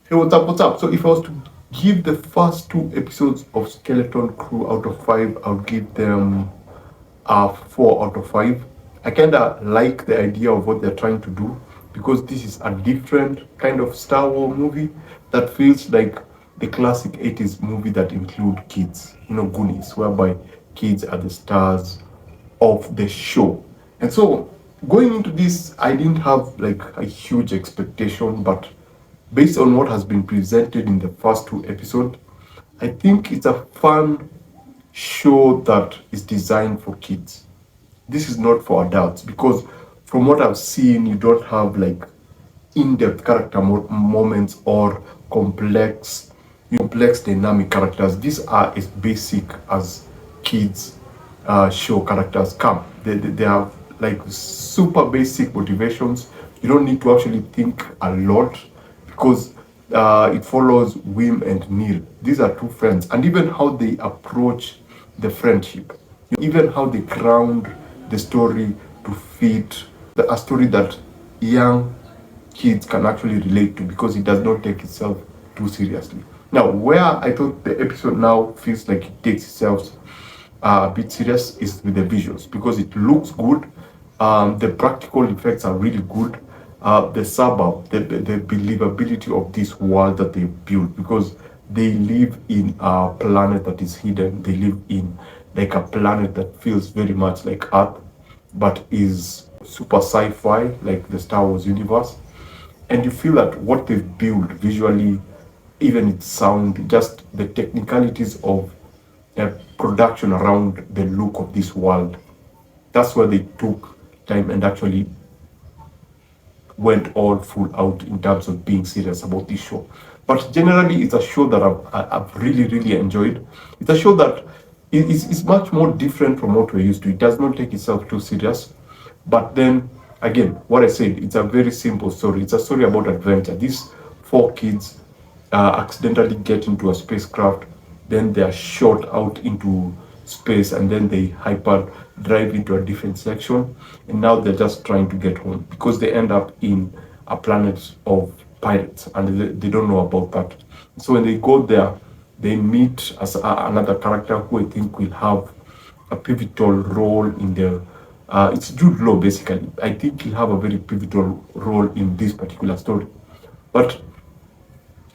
Hey, what's up? What's up? So, if I was to give the first two episodes of Skeleton Crew out of five, I would give them a 4 out of 5. I kind of like the idea of what they're trying to do because this is a different kind of Star Wars movie that feels like the classic 80s movie that include kids, Goonies, whereby kids are the stars of the show. And so going into this, I didn't have like a huge expectation, but based on what has been presented in the first two episodes, I think it's a fun show that is designed for kids. This is not for adults because from what I've seen, you don't have like in-depth character moments or complex dynamic characters. These are as basic as kids show characters come. They have like super basic motivations. You don't need to actually think a lot because it follows Wim and Neil. These are two friends, and even how they approach the friendship, even how they ground the story to fit a story that young kids can actually relate to because it does not take itself too seriously. Now, where I thought the episode now feels like it takes itself a bit serious is with the visuals because it looks good. The practical effects are really good. The suburb, the believability of this world that they built because they live in a planet that is hidden. They live in like a planet that feels very much like Earth, but is super sci-fi, like the Star Wars universe. And you feel that what they've built visually, even its sound, just the technicalities of production around the look of this world. That's where they took time and actually went all full out in terms of being serious about this show. But generally, it's a show that I've really, really enjoyed. It's a show that is much more different from what we're used to. It does not take itself too serious. But then, again, what I said, it's a very simple story. It's a story about adventure. These four kids accidentally get into a spacecraft, then they are shot out into space, and then they hyper drive into a different section, and now they're just trying to get home because they end up in a planet of pirates and they don't know about that. So when they go there, they meet as another character who I think will have a pivotal role in the it's Jude Law basically. I think he'll have a very pivotal role in this particular story. But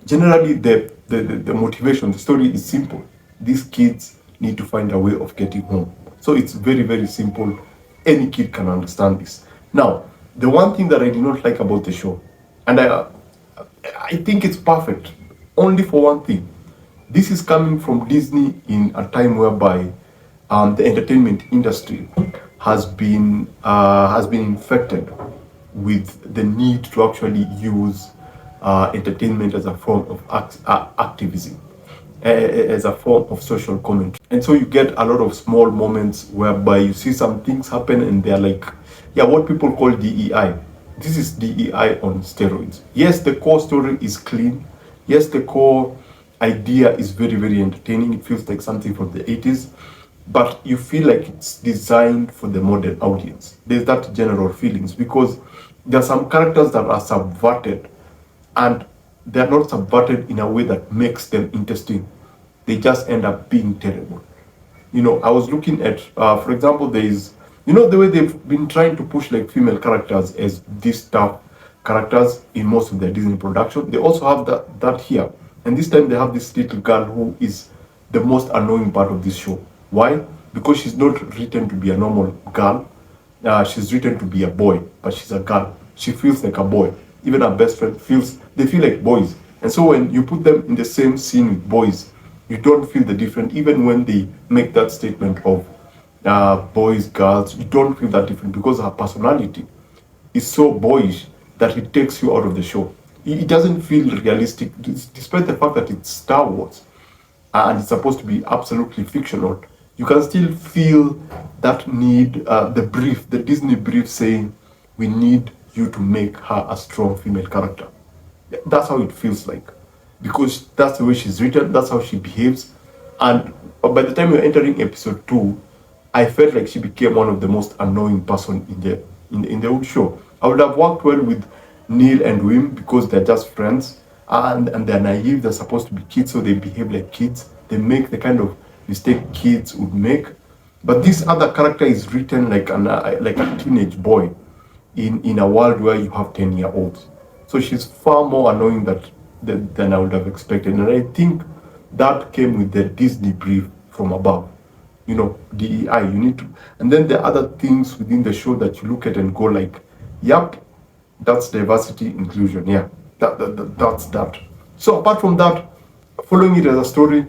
generally, the motivation, the story is simple. These kids need to find a way of getting home. So it's very, very simple. Any kid can understand this. Now, the one thing that I did not like about the show, and I think it's perfect, only for one thing. This is coming from Disney in a time whereby the entertainment industry has been infected with the need to actually use entertainment as a form of activism, as a form of social commentary. And so you get a lot of small moments whereby you see some things happen and they're like, yeah, what people call DEI. This is DEI on steroids. Yes, the core story is clean. Yes, the core idea is very, very entertaining. It feels like something from the 80s, but you feel like it's designed for the modern audience. There's that general feelings because there are some characters that are subverted, and they're not subverted in a way that makes them interesting. They just end up being terrible. I was looking at, for example, there is, the way they've been trying to push like female characters as these tough characters in most of their Disney production. They also have that here, and this time they have this little girl who is the most annoying part of this show. Why? Because she's not written to be a normal girl. She's written to be a boy, but she's a girl. She feels like a boy. Even her best friend they feel like boys. And so when you put them in the same scene with boys, you don't feel the difference. Even when they make that statement of boys, girls, you don't feel that different because her personality is so boyish that it takes you out of the show. It doesn't feel realistic, despite the fact that it's Star Wars and it's supposed to be absolutely fictional. You can still feel that need, the Disney brief saying, we need you to make her a strong female character. That's how it feels like. Because that's the way she's written, that's how she behaves. And by the time you're entering episode 2, I felt like she became one of the most annoying person in the whole show. I would have worked well with Neil and Wim because they're just friends. and they're naive. They're supposed to be kids, so they behave like kids. They make the kind of mistake kids would make. But this other character is written like like a teenage boy in a world where you have 10-year-olds. So she's far more annoying than I would have expected. And I think that came with the Disney brief from above. You know, DEI, you need to. And then the other things within the show that you look at and go like, yep, that's diversity, inclusion. Yeah, that's that. So apart from that, following it as a story,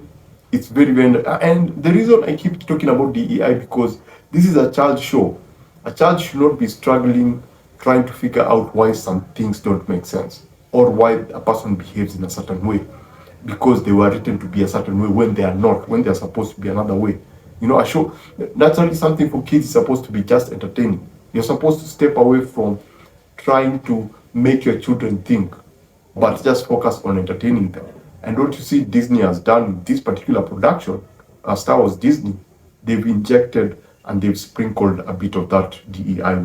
it's very, very. And the reason I keep talking about DEI, because this is a child show. A child should not be struggling trying to figure out why some things don't make sense, or why a person behaves in a certain way because they were written to be a certain way when they are not, when they are supposed to be another way. You know, a show, naturally something for kids is supposed to be just entertaining. You're supposed to step away from trying to make your children think, but just focus on entertaining them. And what you see Disney has done with this particular production, Star Wars Disney, they've injected and they've sprinkled a bit of that DEI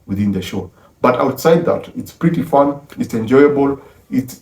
within the show. But outside that, it's pretty fun. It's enjoyable. It's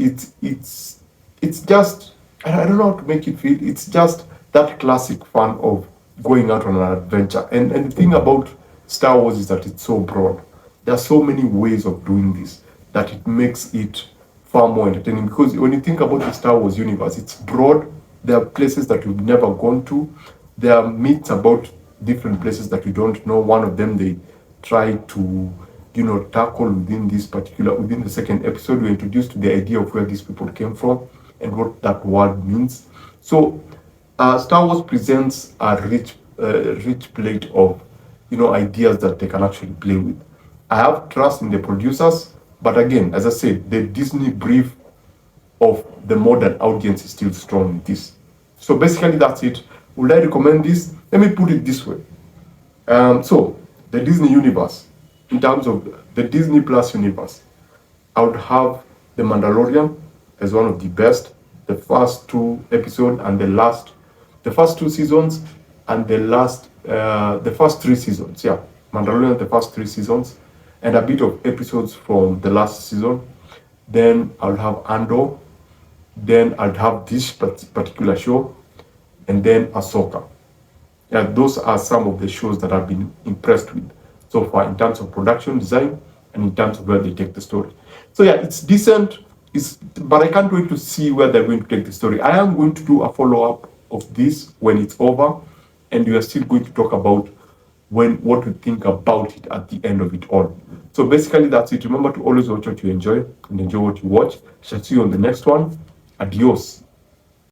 just, I don't know how to make it feel. It's just that classic fun of going out on an adventure. And the thing about Star Wars is that it's so broad. There are so many ways of doing this that it makes it far more entertaining. Because when you think about the Star Wars universe, it's broad. There are places that we've never gone to. There are myths about different places that we don't know. One of them they try to, you know, tackle within the second episode. We're introduced to the idea of where these people came from and what that word means. So Star Wars presents a rich plate of, you know, ideas that they can actually play with. I have trust in the producers, but again, as I said, the Disney brief of the modern audience is still strong in this. So basically, that's it. Would I recommend this? Let me put it this way. So the Disney universe, in terms of the Disney Plus universe, I would have the Mandalorian as one of the best. The first two episodes and the first two seasons and the first three seasons. Yeah, Mandalorian, the first three seasons, and a bit of episodes from the last season. Then I'll have Andor. Then I'll have this particular show, and then Ahsoka. Yeah, those are some of the shows that I've been impressed with so far in terms of production design and in terms of where they take the story. So yeah, it's decent. But I can't wait to see where they're going to take the story. I am going to do a follow-up of this when it's over, and we are still going to talk about what we think about it at the end of it all. So basically, that's it. Remember to always watch what you enjoy and enjoy what you watch. Shall see you on the next one. Adios.